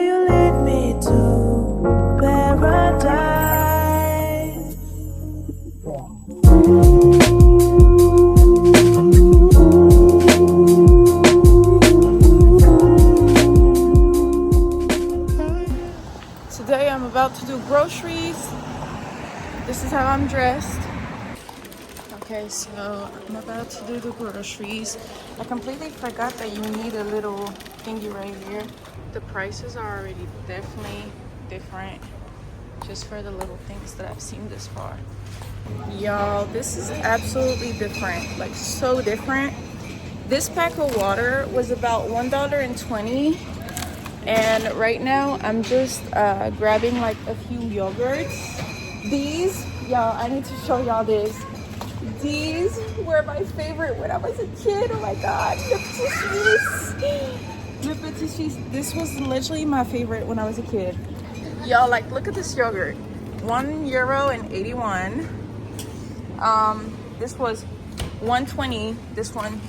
you lead me to paradise. Today I'm about to do groceries. This is how I'm dressed. Okay, so I'm about to do the groceries. I completely forgot that you need a little thingy right here. The prices are already definitely different just for the little things that I've seen this far. Y'all, this is absolutely different, like so different. This pack of water was about $1.20, and right now I'm just grabbing like a few yogurts. These, y'all, I need to show y'all this. These were my favorite when I was a kid. Oh my god, Le Petit Suisse. This was literally my favorite when I was a kid. Y'all, like, look at this yogurt. €1.81. This was $1.20. This one,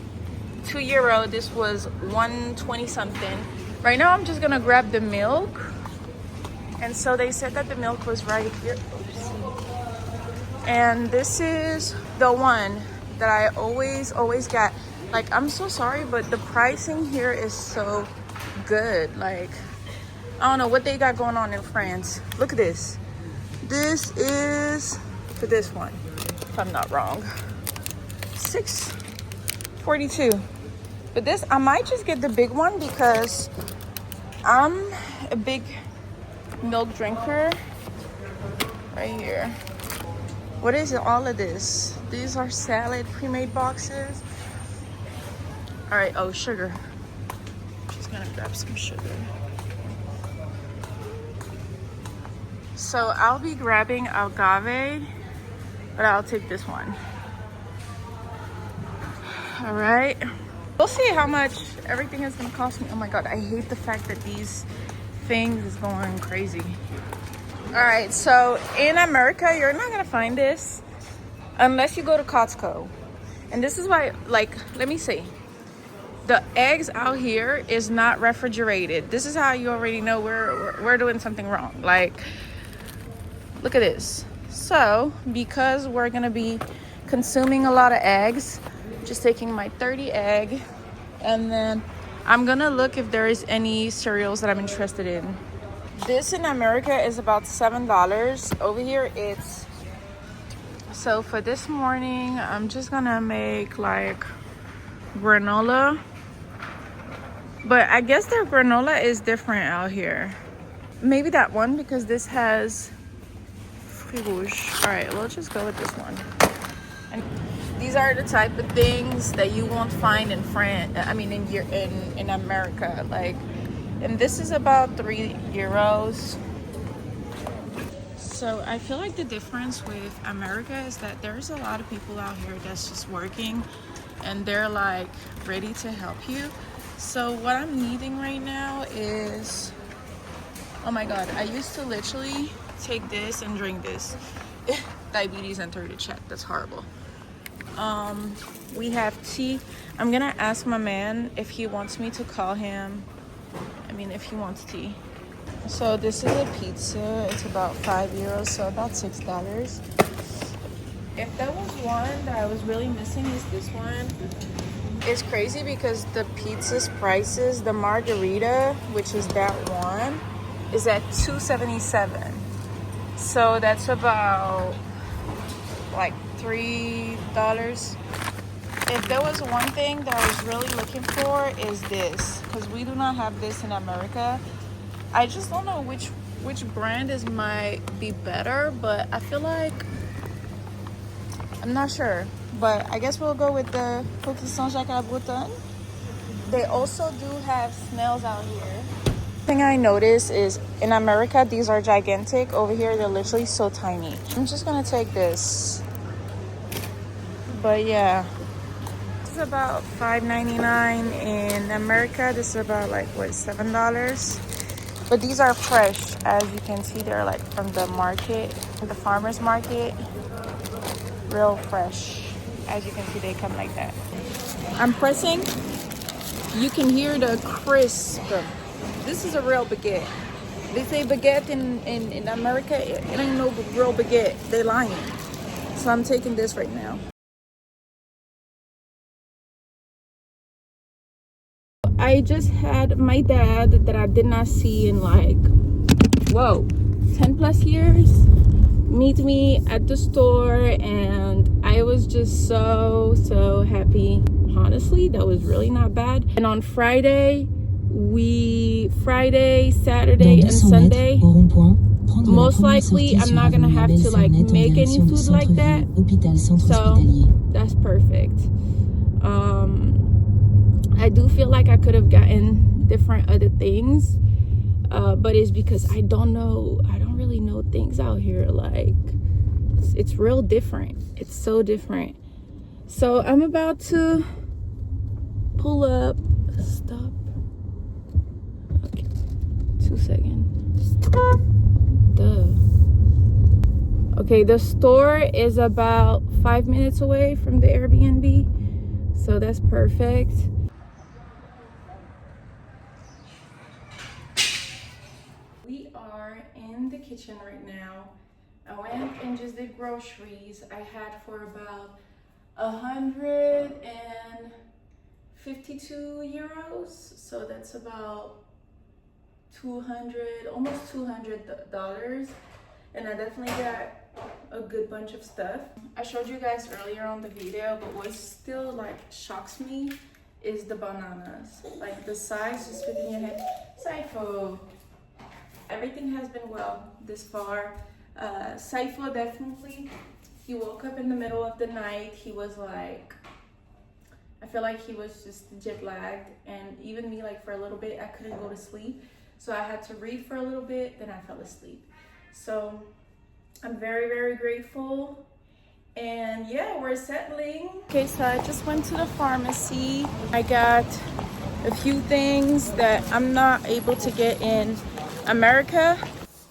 €2. This was $1.20 something. Right now, I'm just gonna grab the milk. And so they said that the milk was right here. Oops. And this is the one that I always get. Like, I'm so sorry, but the pricing here is so good. Like, I don't know what they got going on in France. Look at this. This is for this one, if I'm not wrong, $6.42. But this, I might just get the big one because I'm a big milk drinker. Right here. What is all of this? These are salad pre-made boxes. All right, oh, sugar. Just gonna grab some sugar. So I'll be grabbing agave, but I'll take this one. All right. We'll see how much everything is gonna cost me. Oh my god, I hate the fact that these things is going crazy. All right, so in America, you're not gonna find this unless you go to Costco. And this is why, like, let me see. The eggs out here is not refrigerated. This is how you already know we're doing something wrong. Like, look at this. So, because we're gonna be consuming a lot of eggs, just taking my 30 egg, and then I'm gonna look if there is any cereals that I'm interested in. This in America is about $7. Over here it's, so for this morning I'm just gonna make like granola, but I guess their granola is different out here. Maybe that one, because this has fruits rouge. All right, we'll just go with this one. And these are the type of things that you won't find in France, I mean in America. Like, and this is about €3. So I feel like the difference with America is that there's a lot of people out here that's just working and they're like ready to help you. So what I'm needing right now is, oh my god, I used to literally take this and drink this. Diabetes entered the chat. That's horrible. We have tea. I'm gonna ask my man if he wants me to call him. I mean, if he wants tea. So this is a pizza. It's about €5, so about $6. If there was one that I was really missing, is this one. It's crazy because the pizza's prices, the margarita, which is that one, is at $2.77. So that's about like $3. If there was one thing that I was really looking for, is this, because we do not have this in America. I just don't know which brand might be better, but I feel like, I'm not sure, but I guess we'll go with the cookies Saint-Jacques à la Bretonne. They also do have snails out here. The thing I noticed is in America these are gigantic. Over here they're literally so tiny. I'm just gonna take this. But yeah, this is about $5.99 in America. This is about like what, $7. But these are fresh, as you can see. They're like from the market, the farmers market, real fresh. As you can see, they come like that. I'm pressing. You can hear the crisp This is a real baguette. They say baguette in America, it ain't no real baguette. They lying. So I'm taking this right now. I just had my dad that I did not see in like, whoa, 10 plus years meet me at the store, and I was just so happy. Honestly, that was really not bad. And on Friday, Saturday and Sunday, most likely I'm not gonna have to like make any food like that, so that's perfect. I do feel like I could have gotten different other things, but it's because I don't really know things out here. Like it's real different. It's so different. So I'm about to pull up. Stop. Okay, 2 seconds. Okay, the store is about 5 minutes away from the Airbnb, so that's perfect. We are in the kitchen right now. I went and just did groceries. I had for about 152 euros, so that's about 200, almost $200, and I definitely got a good bunch of stuff. I showed you guys earlier on the video, but what still like shocks me is the bananas. Like the size just fit in your head. Sipho, everything has been well this far. Sipho definitely, he woke up in the middle of the night. He was like, I feel like he was just jet lagged, and even me, like for a little bit I couldn't go to sleep, so I had to read for a little bit, then I fell asleep. So I'm very grateful, and yeah, we're settling. Okay, so I just went to the pharmacy. I got a few things that I'm not able to get in America.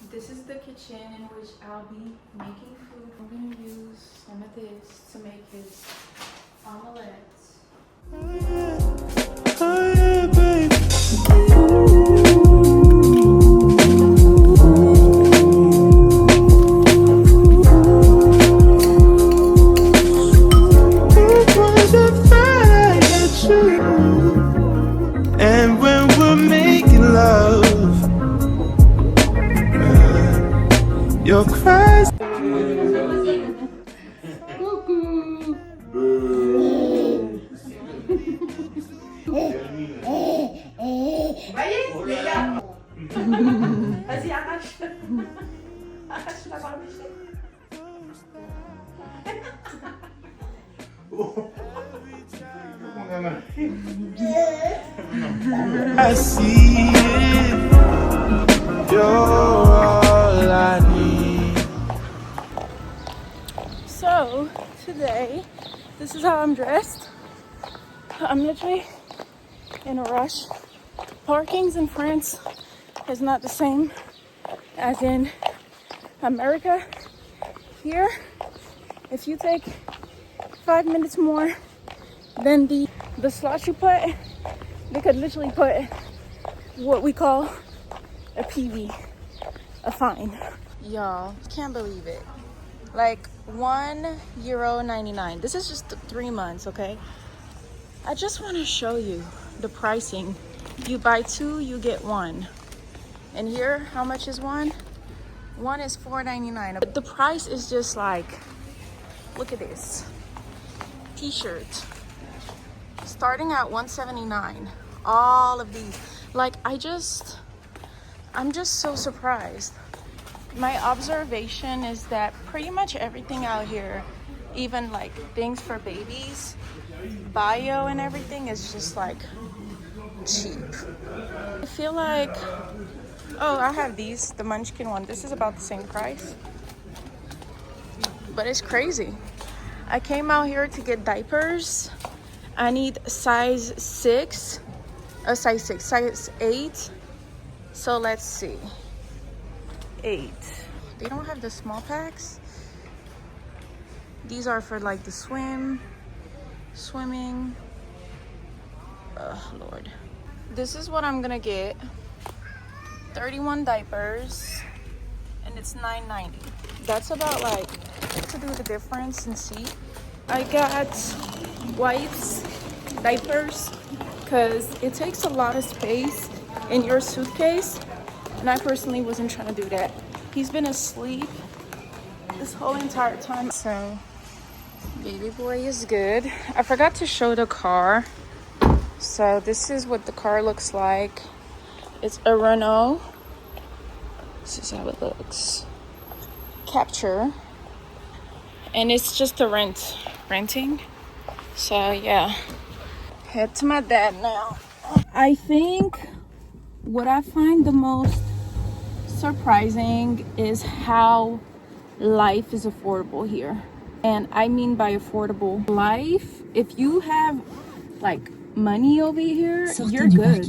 This is the kitchen in which I'll be making food. I'm gonna use some of this to make his omelets. Oh yeah, baby. And when we're making love, your cries. Vas-y, arrache. Arrache la barbiche. I see it. You're all I need. So today, this is how I'm dressed. I'm literally in a rush. Parkings in France is not the same as in America. Here, if you take 5 minutes more than the slot you put, they could literally put what we call a PV, a fine. Y'all, can't believe it. Like €1.99. This is just 3 months, okay? I just want to show you the pricing. You buy 2, you get 1. And here, how much is 1? 1 is $4.99. But the price is just like, look at this. T-shirt. Starting at $179. All of these. Like, I'm just so surprised. My observation is that pretty much everything out here, even like things for babies, bio and everything, is just like cheap. I feel like, oh, I have these, the Munchkin one. This is about the same price, but it's crazy. I came out here to get diapers. I need size 6, size 8. So let's see, 8. They don't have the small packs. These are for like the swimming. Oh Lord. This is what I'm gonna get. 31 diapers, and it's $9.90. That's about like to do the difference and see. I got wipes, diapers, because it takes a lot of space in your suitcase, and I personally wasn't trying to do that. He's been asleep this whole entire time, so baby boy is good. I forgot to show the car, so this is what the car looks like. It's a Renault. This is how it looks. Capture, and it's just a renting. So yeah, head to my dad now. I think what I find the most surprising is how life is affordable here. And I mean by affordable life, if you have like money over here, you're good.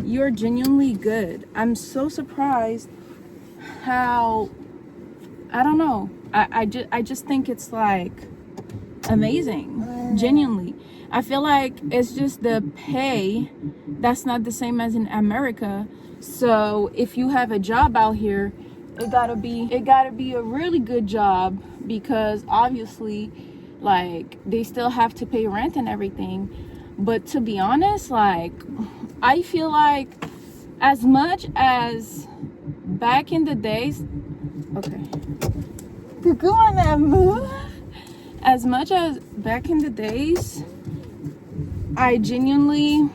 You're genuinely good. I'm so surprised how, I don't know, I just think it's like amazing, genuinely. I feel like it's just the pay that's not the same as in America. So if you have a job out here, it gotta be a really good job, because obviously like they still have to pay rent and everything. But to be honest, like I feel like as much as back in the days, okay, to go on that move, as much as back in the days I genuinely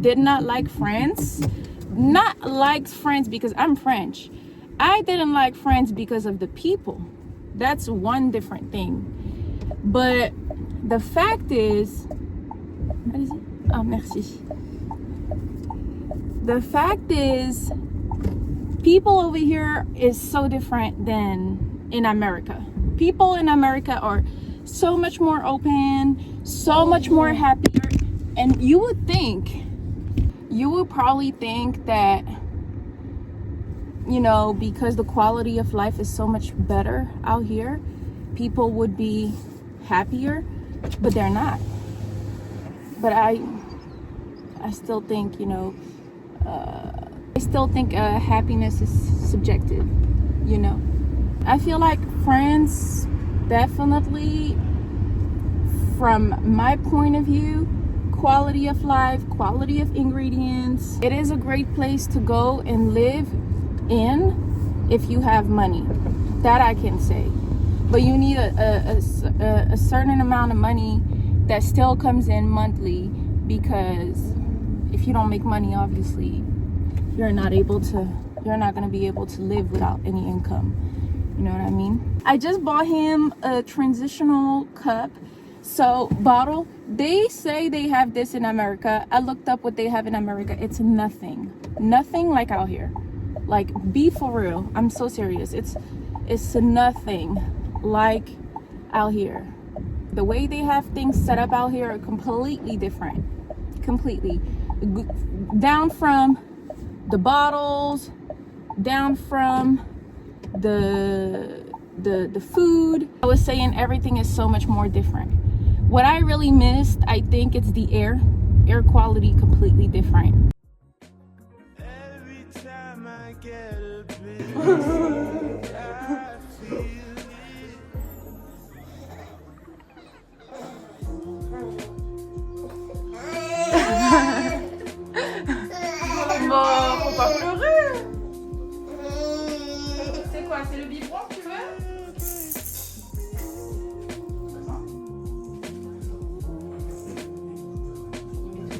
did not like France. Not like France because I'm French. I didn't like France because of the people. That's one different thing. But the fact is, oh, merci. The fact is, people over here is so different than in America. People in America are so much more open, so much more happier. And you would probably think that, you know, because the quality of life is so much better out here, people would be happier, but they're not. But I still think, you know, happiness is subjective, you know. I feel like France, definitely, from my point of view, quality of life, quality of ingredients, it is a great place to go and live in if you have money. That I can say. But you need a certain amount of money that still comes in monthly, because if you don't make money, obviously you're not going to be able to live without any income. You know what I mean? I just bought him a transitional cup. So bottle, they say they have this in America. I looked up what they have in America. It's nothing like out here. Like, be for real. I'm so serious. It's nothing like out here. The way they have things set up out here are completely different. Completely. Down from the bottles, down from the food. I was saying everything is so much more different. What I really missed, I think it's the air quality, completely different. Every time I get a bit, I feel it. Bon, faut pas pleurer. C'est quoi? C'est le biberon que tu veux?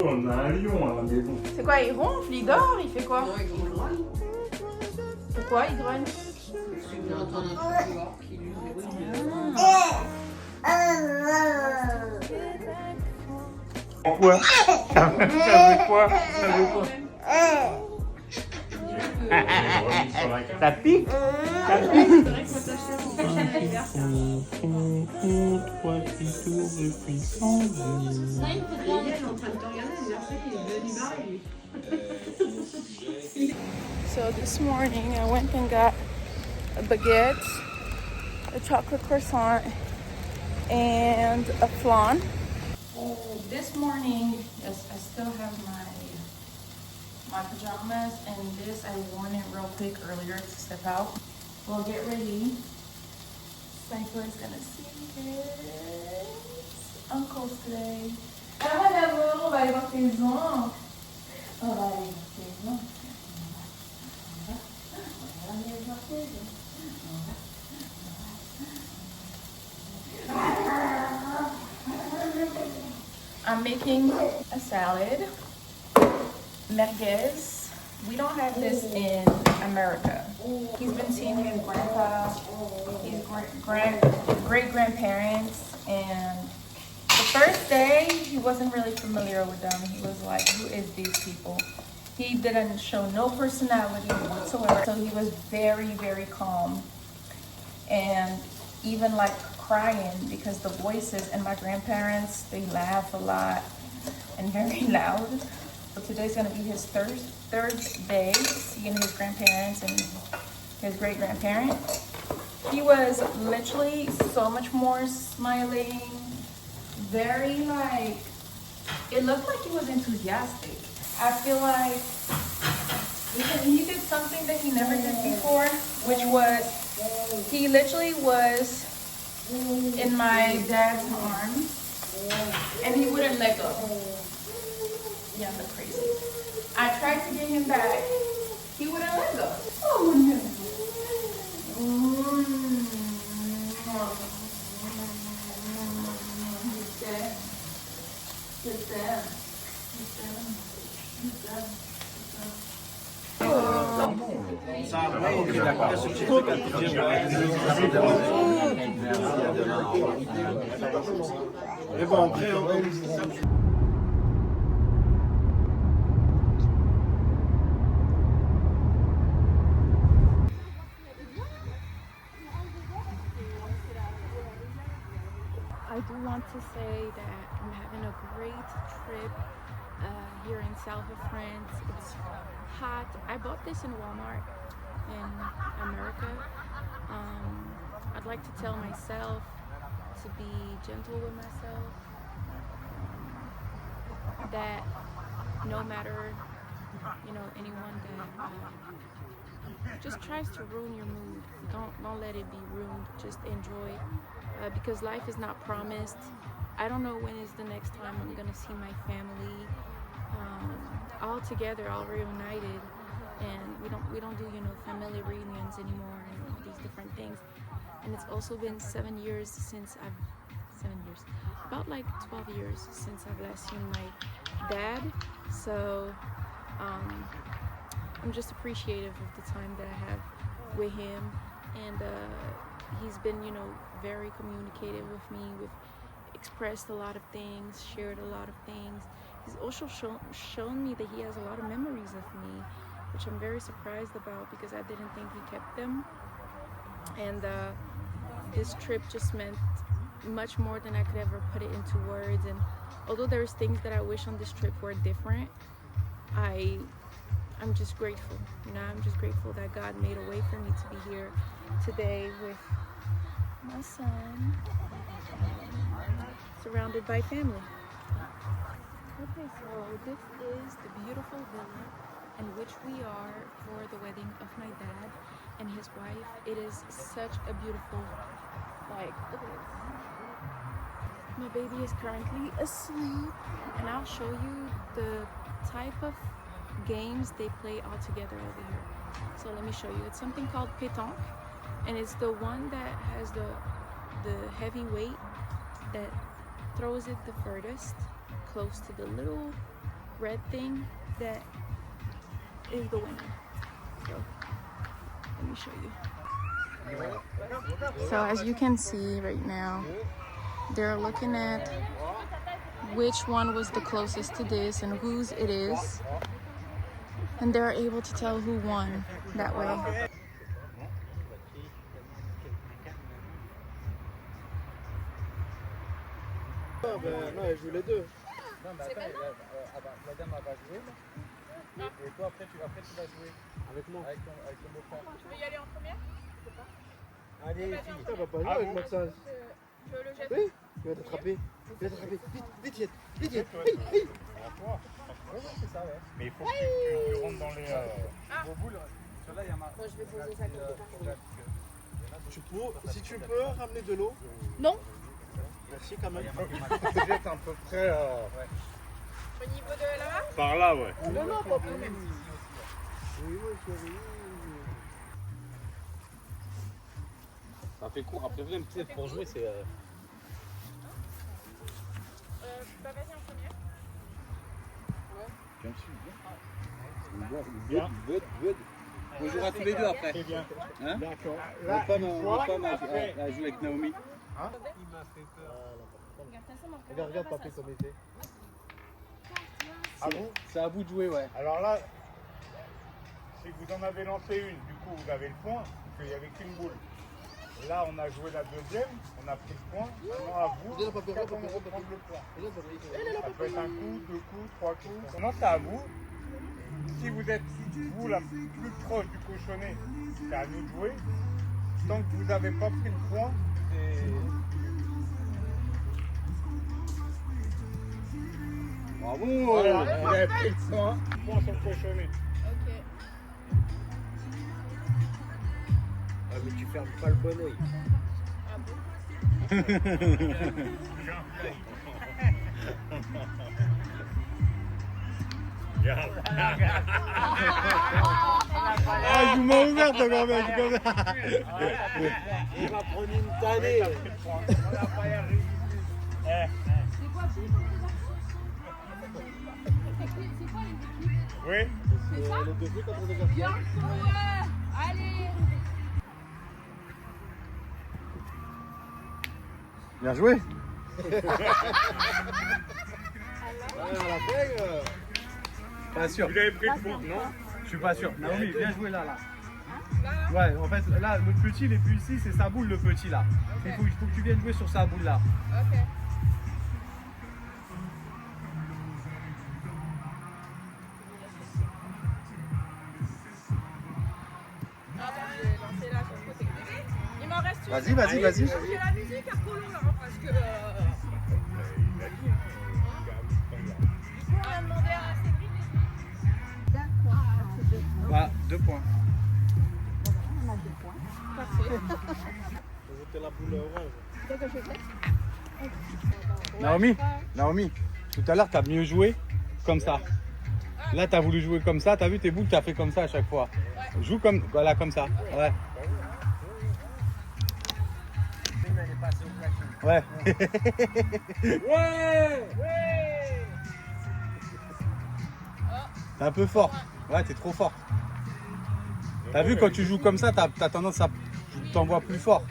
On a un lion à la maison. C'est quoi? Il ronfle? Il dort? Il fait quoi? Non, il grogne. Pourquoi il grogne? Tu veux entendre un peu dehors qui lui grogne. Pourquoi? Ça fait quoi? Ça pique? Ça pique? So this morning I went and got a baguette, a chocolate croissant, and a flan. This morning, yes, I still have my pajamas, and this I worn it real quick earlier to step out. We'll get ready. Sipho is gonna see his uncles today. Ah, d'abord, on va aller voir tes oncles. On va aller voir tes oncles. On va aller voir tes oncles. I'm making a salad, merguez. We don't have this in America. He's been seeing his grandpa, his great-grandparents, and the first day he wasn't really familiar with them. He was like, who is these people? He didn't show no personality whatsoever, so he was very, very calm. And even like crying because the voices and my grandparents, they laugh a lot and very loud. So today's gonna be his third day seeing his grandparents and his great grandparents. He was literally so much more smiling, very like, it looked like he was enthusiastic. I feel like he did something that he never did before, which was he literally was in my dad's arms and he wouldn't let go. Yeah, I look crazy. I tried to get him back. He wouldn't let go. Oh no. He's dead. He's dead. He's dead. He's dead. I do want to say that I'm having a great trip here in south of France. It's hot. I bought this in Walmart in America. I'd like to tell myself to be gentle with myself, that no matter, you know, anyone that just tries to ruin your mood, don't let it be ruined. Just enjoy, because life is not promised. I don't know when is the next time I'm gonna see my family all together, all reunited, and we don't do, you know, family reunions anymore and all these different things. And it's also been 7 years since about like 12 years since I've last seen my dad. So I'm just appreciative of the time that I have with him, and he's been, you know, very communicative with me. We've expressed a lot of things, shared a lot of things. He's also shown me that he has a lot of memories of me, which I'm very surprised about because I didn't think he kept them. And this trip just meant much more than I could ever put it into words. And although there's things that I wish on this trip were different, I'm just grateful. You know, I'm just grateful that God made a way for me to be here today with my son, surrounded by family. Okay, so this is the beautiful villa in which we are for the wedding of my dad and his wife. It is such a beautiful, like, look at this. My baby is currently asleep, and I'll show you the type of games they play all together over here. So let me show you. It's something called pétanque, and it's the one that has the heavy weight that throws it the furthest, close to the little red thing, that is the winner. So let me show you. So as you can see right now, they're looking at which one was the closest to this and whose it is, and they're able to tell who won that way. Non, elle joue les deux. Non, mais attends, la dame va jouer là. Et toi après tu vas jouer. Avec moi. Avec ton beau-frère. Tu veux y aller en première? Je sais pas. Allez, fille. Ça va pas jouer avec Maxence. Je le jette. Oui, il va t'attraper. Vite, vite, vite. Vite, vite. Ouais, c'est ça, ouais. Mais il faut que tu rentres dans les... Vos boules, celle-là, il y a marqué. Moi, je vais poser ça quelque part. Si tu peux ramener de l'eau. Non. Merci quand même. Tu jettes à peu près... Au niveau de là-bas? Par là, ouais. Non, non, pas plus. Ça fait court. Après, même, tu sais, pour jouer, c'est... Bah vas-y en premier. Good. On jouera tous les deux après. C'est bien. Hein? D'accord. Notre femme a joué avec Naomi. Regarde papier comme était. À vous? C'est à vous de jouer, ouais. Alors là, si vous en avez lancé une, du coup vous avez le point, parce qu'il n'y avait qu'une boule. Là on a joué la deuxième, on a pris le point. Maintenant à vous, Regarde, papier, quand on papier, reprend papier. le point. Regarde, Ça peut être un coup, deux coups, trois coups. Maintenant c'est à vous. Si vous êtes vous la plus proche du cochonnet, c'est à nous de jouer. Tant que vous n'avez pas pris le point, c'est... Bravo! Voilà, vous avez pris le point sur le cochonnet. Ok. Ah, mais tu fermes pas le bon oeil. Ah bon? Ah, je m'en ouverte quand même, comme ça. Il va prendre une tannée. Oui. C'est ça? Les deux filles contre les garçons. Allez. Bien joué! Pas sûr. Vous avez pris le point, non? Je suis pas sûr. Naomi, bien joué là. Ouais, en fait, là, le petit, il est plus ici, c'est sa boule, le petit là. Il faut que tu viennes jouer sur sa boule là. Ok. Lancer là sur ce côté. Il m'en reste une. Vas-y. J'ai la musique à Polo là parce que. On a demandé à Cédric. Voilà, 2 points. C'était la boule orange. Naomi, tout à l'heure, t'as mieux joué comme ça. Là, t'as voulu jouer comme ça, t'as vu tes boules, t'as fait comme ça à chaque fois. Joue comme, voilà, comme ça. Ouais. Ouais. T'es un peu fort. Ouais, t'es trop fort. T'as vu, quand tu joues comme ça, t'as tendance à t'envoies plus fort.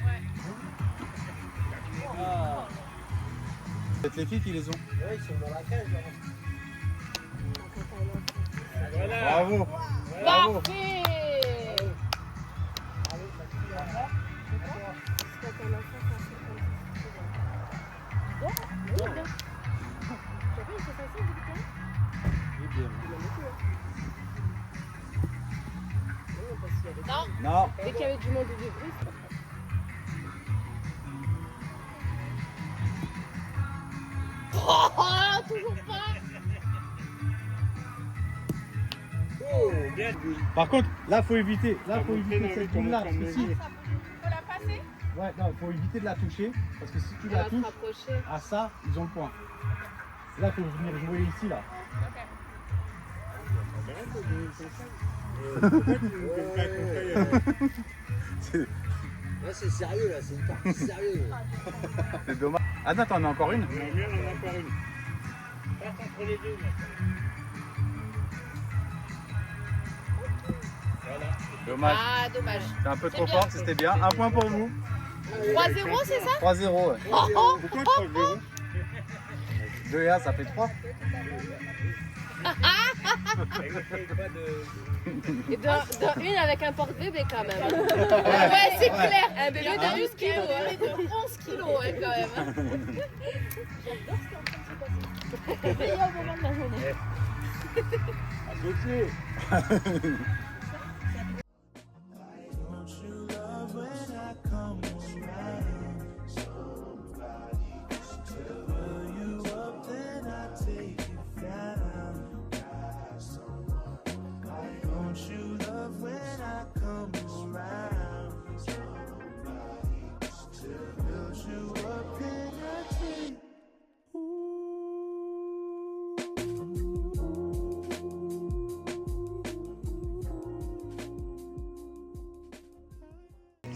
C'est les filles qui les ont. Ouais, ils sont dans la cage là. Bravo. Bravo. Parfait. Non. Dès qu'il y avait du monde et du bruit. Oh, toujours pas. Par contre, là, faut éviter. Là, faut éviter cette boule-là. Parce que si... Faut la passer? Ouais, non, faut éviter de la toucher. Parce que si tu la touches, à ça, ils ont le point. Là, faut venir jouer ici, là. Là, c'est sérieux, là, c'est une partie sérieuse. C'est dommage. Ah non, t'en as encore une? On en a encore une. Passe entre les deux, Dommage. Ah, dommage. C'est un peu trop fort, c'était bien. Un point pour vous. 3-0, c'est ça? 3-0, ouais. Pourquoi 3-0? 2 et 1, ça fait 3. Et dans une avec un porte-bébé quand même. Ouais, c'est clair. Un bébé de 12 kilos. Un bébé de 11 kilos, ouais, quand même. C'est meilleur moment de la journée. Don't you love when I come around? Somebody fill you up, then I take it down.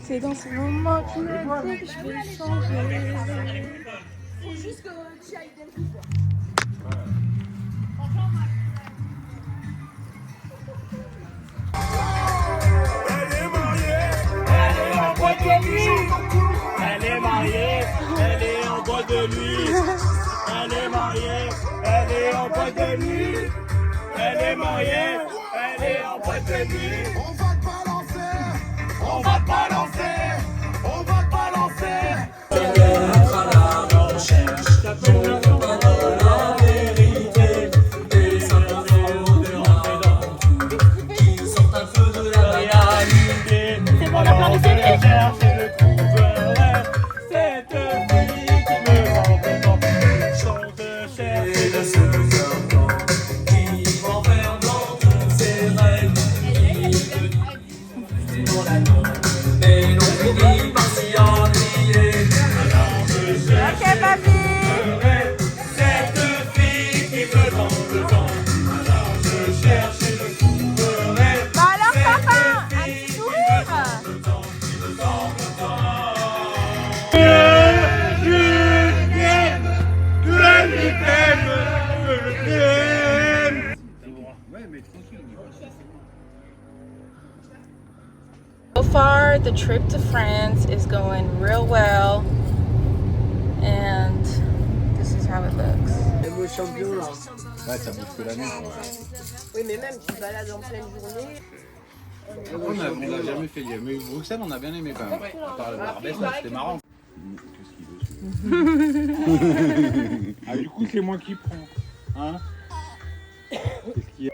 C'est dans ces moments que je me dis que je vais changer. Faut juste que tu ailles dès le coup. Elle est mariée, elle est en boîte de nuit. Elle est mariée, elle est en boîte de nuit. Elle est mariée, elle est en boîte de nuit. On va te balancer, on va te balancer, on va te balancer. À la recherche de la vérité, des symptômes de ralentis qui sortent un peu de la réalité. Alors je cherche et je trouverai cette fille qui me rend vraiment. Je cherche Et de ce serpent qui m'enferme dans tous ses règles, qui dans la nuit, mais l'on finit par s'y ennuyer. Alors je cherche Ok, papy. cette fille qui me rend dedans. Alors je cherche et je trouverai Bah alors, papa, un petit sourire. So far, the trip to France is going real well, and this is how it looks. Les beaux champions là. Ouais, ça bouge que la nuit. Oui, mais même tu te balades en pleine journée. On l'a jamais fait. Mais Bruxelles, on a bien aimé quand même. À part le Barbès, là, c'était marrant. Ah, du coup, c'est moi qui prends. Hein? Qu'est-ce qu'il y a?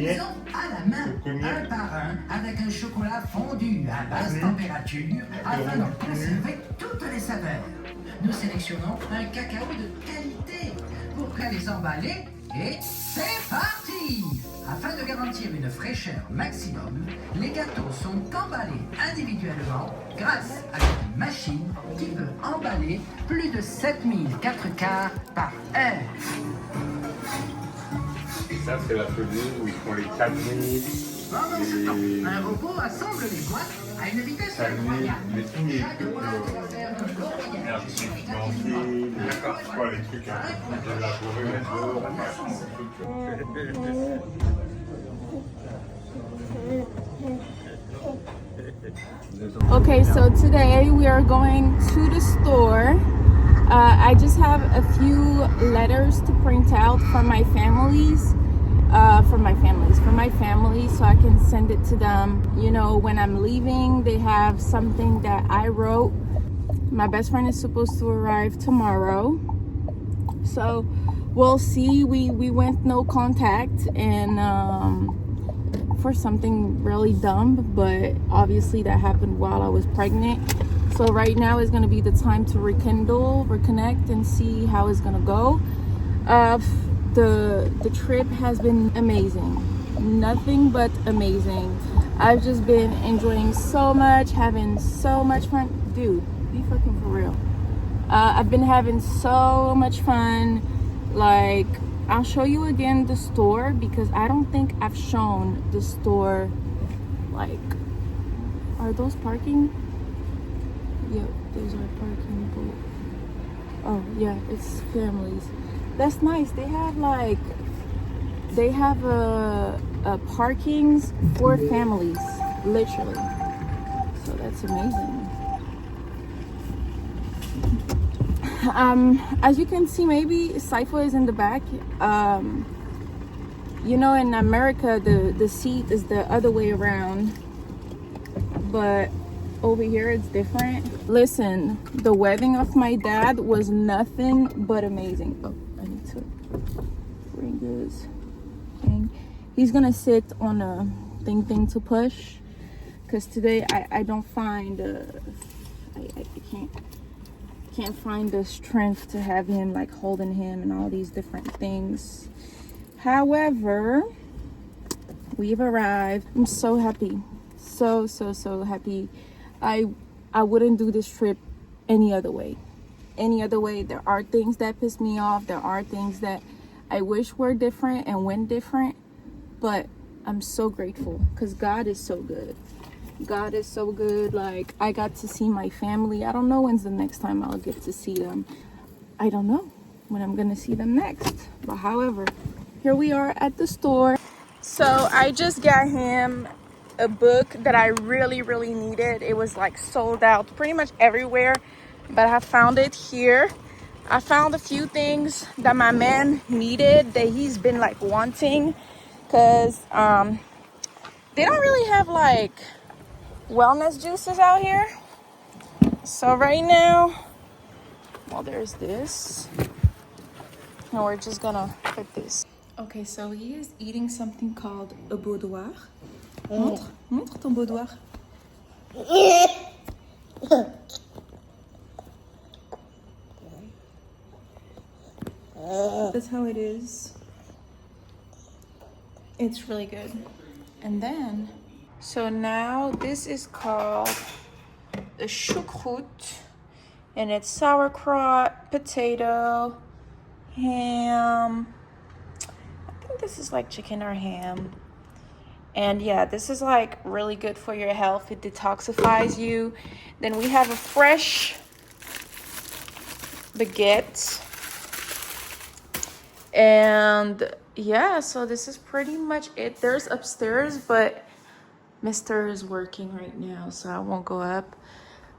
Maison à la main, un par un, avec un chocolat fondu à basse température afin de conserver toutes les saveurs. Nous sélectionnons un cacao de qualité pour que les emballer et c'est parti! Afin de garantir une fraîcheur maximum, les gâteaux sont emballés individuellement grâce à une machine qui peut emballer plus de 7000 4 quarts par heure. Et ça, c'est l'atelier où ils font les canets. Pendant ce temps, un robot assemble les boîtes à une vitesse incroyable. Mais tous les Chaque boîte va faire un beau voyage sur les d'accord, quoi, les trucs un peu élaborés, les bords, Okay, so today we are going to the store. I just have a few letters to print out for my families, for my family, so I can send it to them. You know, when I'm leaving, they have something that I wrote. My best friend is supposed to arrive tomorrow, so we'll see. We went no contact, and for something really dumb, but obviously that happened while I was pregnant. So right now is going to be the time to reconnect and see how it's going to go. The trip has been amazing, nothing but amazing. I've just been enjoying so much, having so much fun. Dude, be fucking for real. I've been having so much fun. Like, I'll show you again the store because I don't think I've shown the store. Like, are those parking? Yep, those are parking. Oh yeah, it's families. That's nice. They have like, they have a parkings for families, literally. So that's amazing. As you can see, maybe Sipho is in the back. You know, in America, the seat is the other way around, but over here it's different. Listen, the wedding of my dad was nothing but amazing. Oh, I need to bring this thing. He's gonna sit on a thing to push, because today I don't find I can't find the strength to have him like holding him and all these different things. However, we've arrived. I'm so happy, so happy. I wouldn't do this trip any other way. There are things that piss me off, there are things that I wish were different and went different, but I'm so grateful because God is so good. God is so good. Like, I got to see my family. I don't know when's the next time I'll get to see them. I don't know when I'm gonna see them next, but however, here we are at the store. So I just got him a book that I really needed. It was like sold out pretty much everywhere, but I found it here. I found a few things that my man needed that he's been like wanting, because they don't really have like wellness juices out here. So right now, well, there's this, and we're just gonna put this. Okay, so he is eating something called a boudoir. Montre ton boudoir. That's how it is. It's really good. And then, so now this is called the choucroute, and it's sauerkraut, potato, ham. I think this is like chicken or ham. And yeah, this is like really good for your health. It detoxifies you. Then we have a fresh baguette. And yeah, so this is pretty much it. There's upstairs, but Mr. is working right now, so I won't go up.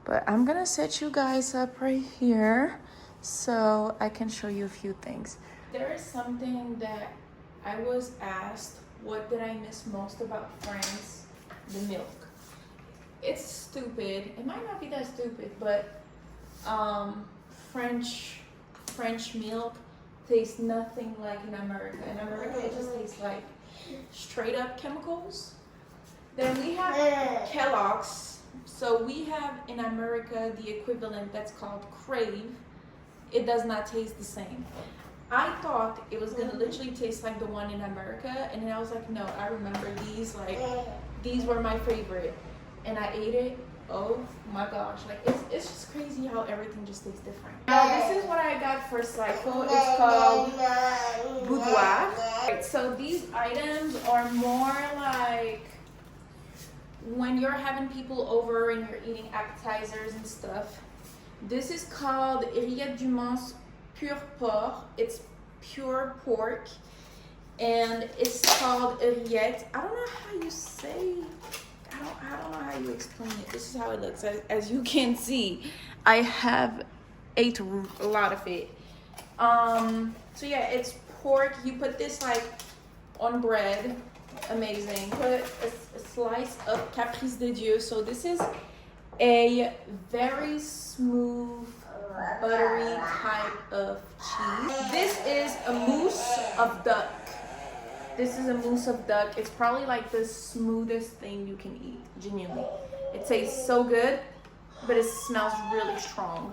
But I'm gonna set you guys up right here so I can show you a few things. There is something that I was asked, what did I miss most about France? The milk. It's stupid. It might not be that stupid, but French milk tastes nothing like in America. In America, it just tastes like straight up chemicals. Then we have Kellogg's. So we have in America the equivalent that's called Crave. It does not taste the same. I thought it was gonna literally taste like the one in America, and then I was like, no, I remember these, like, these were my favorite. And I ate it, oh my gosh, like, it's just crazy how everything just tastes different. Now, this is what I got for Sipho. It's called boudoir. Right, so these items are more like when you're having people over and you're eating appetizers and stuff. This is called Rillettes du Mans Pure Porc. It's pure pork, and it's called rillettes. I don't know how you say. I don't know how you explain it. This is how it looks. As you can see, I have ate a lot of it. So yeah, it's pork. You put this like on bread. Amazing. Put a slice of Caprice de Dieu. So this is a very smooth, buttery type of cheese. This is a mousse of duck. This is a mousse of duck. It's probably like the smoothest thing you can eat, genuinely. It tastes so good, but it smells really strong.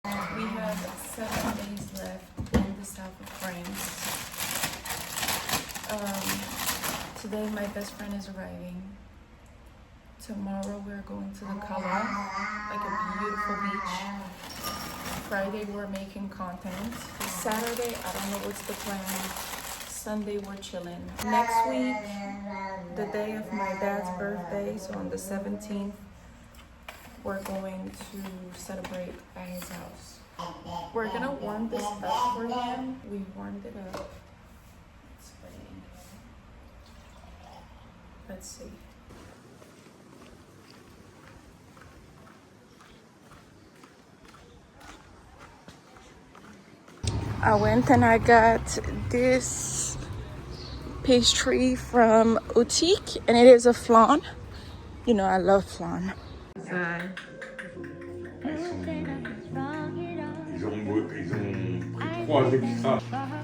We have 7 days left in the south of France. Today my best friend is arriving. Tomorrow we're going to the Cavaillon, like a beautiful beach. Friday we're making content. Saturday, I don't know what's the plan. Sunday we're chilling. Next week, the day of my dad's birthday, so on the 17th, we're going to celebrate at his house. We're gonna warm this up for him. We warmed it up. It's waiting. Let's see. I went and I got this pastry from Boutique, and it is a flan. You know I love flan. Ils ont 3 extras.